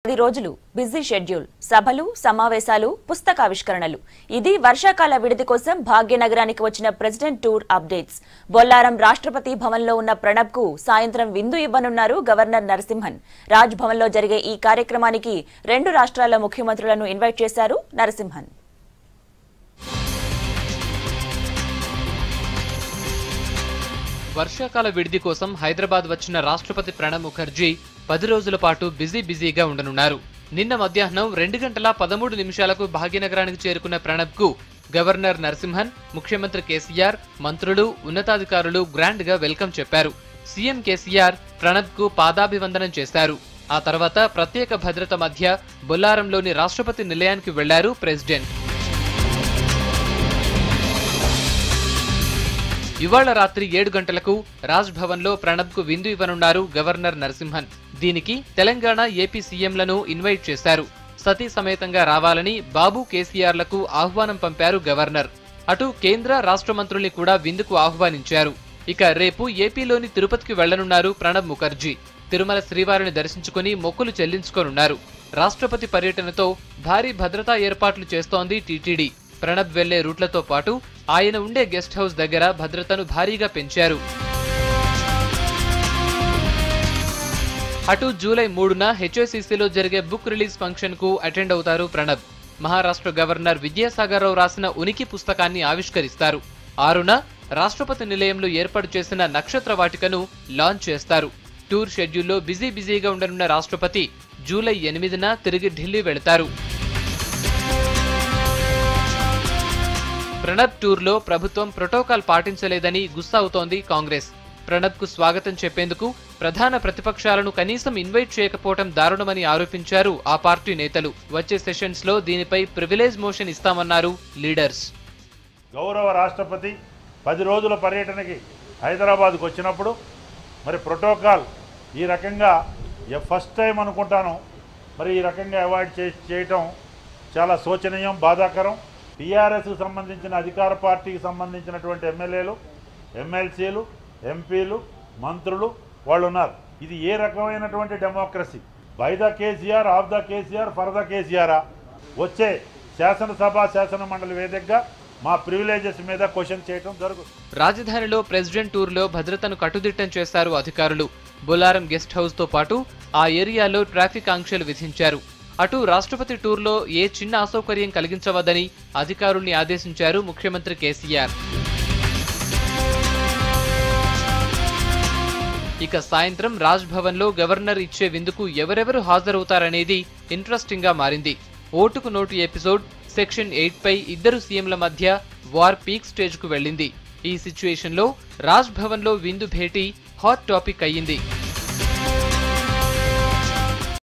10 రోజులు busy schedule సభలు సమావేశాలు పుస్తకావిష్కరణలు ఇది వర్షాకాల విడిది కోసం భాగ్యనగరానికి వచ్చిన ప్రెసిడెంట్ టూర్ అప్డేట్స్ బొల్లారం రాష్ట్రపతి భవన్లో ఉన్న ప్రణబ్ కు సాయంత్రం విందు ఇవ్వనున్నారు గవర్నర్ నరసింహన్ రాజ్ భవన్లో జరిగే ఈ కార్యక్రమానికి రెండు రాష్ట్రాల ముఖ్యమంత్రులను ఇన్వైట్ చేశారు నరసింహన్ వర్షాకాల విడిది కోసం హైదరాబాద్ వచ్చిన రాష్ట్రపతి ప్రణబ్ ముఖర్జీ 10 రోజుల పాటు బిజీగా ఉండనున్నారు. నిన్న మధ్యాహ్నం 2:13 భాగ్యనగరానికి చేరుకున్న ప్రణబ్ కు గవర్నర్ నరసింహన్, ముఖ్యమంత్రి కేసీఆర్, మంత్రులు, ఉన్నతాధికారులు గ్రాండ్ గా వెల్కమ్ చెప్పారు. సీఎం కేసీఆర్ ప్రణబ్ కు పాదాభివందనం చేశారు. ఆ తర్వాత ప్రత్యేక భద్రత మధ్య బొల్లారంలోని రాష్ట్రపతి నిలయానికి వెళ్లారు ప్రెసిడెంట్. ఇవాళ రాత్రి 7 గంటలకు రాజ్ భవన్ లో ప్రణబ్ కు విందు ఇవ్వనున్నారు గవర్నర్ నరసింహన్. దీనికి తెలంగాణ, ఏపీ సీఎంలను ఇన్వైట్ చేశారు. సతీ సమేతంగా రావాలని బాబు, కేసీఆర్లకు ఆహ్వానం పంపారు గవర్నర్. అటు కేంద్ర, రాష్ట్ర మంత్రుల్ని కూడా విందుకు ఆహ్వానించారు. ఇక రేపు ఏపీలోని తిరుపతికి వెళ్లనున్నారు ప్రణబ్ ముఖర్జీ. తిరుమల శ్రీవారిని దర్శించుకుని మొక్కులు చెల్లించుకోనున్నారు. రాష్ట్రపతి పర్యటనతో భారీ భద్రతా ఏర్పాట్లు చేస్తోంది టీటీడీ. ప్రణబ్ వెళ్లే రూట్లతో పాటు ఆయన ఉండే గెస్ట్ హౌస్ దగ్గర భద్రతను భారీగా పెంచారు. అటు జూలై 3న హెచ్ఐసిసిలో జరిగే బుక్ రిలీజ్ ఫంక్షన్ కు అటెండ్ అవుతారు ప్రణబ్. మహారాష్ట్ర గవర్నర్ విద్యాసాగర్ రావు రాసిన ఉనికి పుస్తకాన్ని ఆవిష్కరిస్తారు. 6న రాష్ట్రపతి నిలయంలో ఏర్పాటు చేసిన నక్షత్ర వాటికను లాంచ్ చేస్తారు. టూర్ షెడ్యూల్లో బిజీగా ఉండనున్న రాష్ట్రపతి జూలై 8న తిరిగి ఢిల్లీ వెళతారు. ప్రణబ్ టూర్లో ప్రభుత్వం ప్రోటోకాల్ పాటించలేదని గుస్సావుతోంది కాంగ్రెస్. ప్రణబ్ కు స్వాగతం చెప్పేందుకు ప్రధాన ప్రతిపక్షాలను కనీసం ఇన్వైట్ చేయకపోవడం దారుణమని ఆరోపించారు ఆ పార్టీ నేతలు. వచ్చే సెషన్స్ లో దీనిపై ప్రివిలేజ్ మోషన్ ఇస్తామన్నారు లీడర్స్. గౌరవ రాష్ట్రపతి 10 రోజుల పర్యటనకి హైదరాబాద్కు వచ్చినప్పుడు మరి ప్రోటోకాల్ ఈ రకంగా ఫస్ట్ టైం అనుకుంటాను మరి ఈ రకంగా అవాయిడ్ చేయటం చాలా శోచనీయం, బాధాకరం. టీఆర్ఎస్కు సంబంధించిన అధికార పార్టీకి సంబంధించినటువంటి ఎమ్మెల్యేలు, ఎమ్మెల్సీలు, ఎంపీలు, మంత్రులు వాళ్ళు ఉన్నారు. ఇది ఏ రకమైనటువంటి democracy? By the KCR, of the KCR, for the కేసీఆరా? వచ్చే శాసనసభ, శాసన మండలి వేదికగా మా ప్రివిలేజెస్ మీద క్వశ్చన్ చేయడం జరుగుతుంది. రాజధానిలో ప్రెసిడెంట్ టూర్లో భద్రతను కట్టుదిట్టం చేశారు అధికారులు. బొల్లారం గెస్ట్ హౌస్ తో పాటు ఆ ఏరియాలో ట్రాఫిక్ ఆంక్షలు విధించారు. అటు రాష్ట్రపతి టూర్లో ఏ చిన్న అసౌకర్యం కలిగించవద్దని అధికారుల్ని ఆదేశించారు ముఖ్యమంత్రి కేసీఆర్. ఇక సాయంత్రం రాజ్ భవన్ లో గవర్నర్ ఇచ్చే విందుకు ఎవరెవరు హాజరవుతారనేది ఇంట్రెస్టింగ్ గా మారింది. ఓటుకు నోటు ఎపిసోడ్ సెక్షన్ 8పై ఇద్దరు సీఎంల మధ్య వార్ పీక్ స్టేజ్ కు వెళ్ళింది. ఈ సిచ్యుయేషన్ లో రాజ్ భవన్ లో విందు భేటీ హాట్ టాపిక్ అయ్యింది.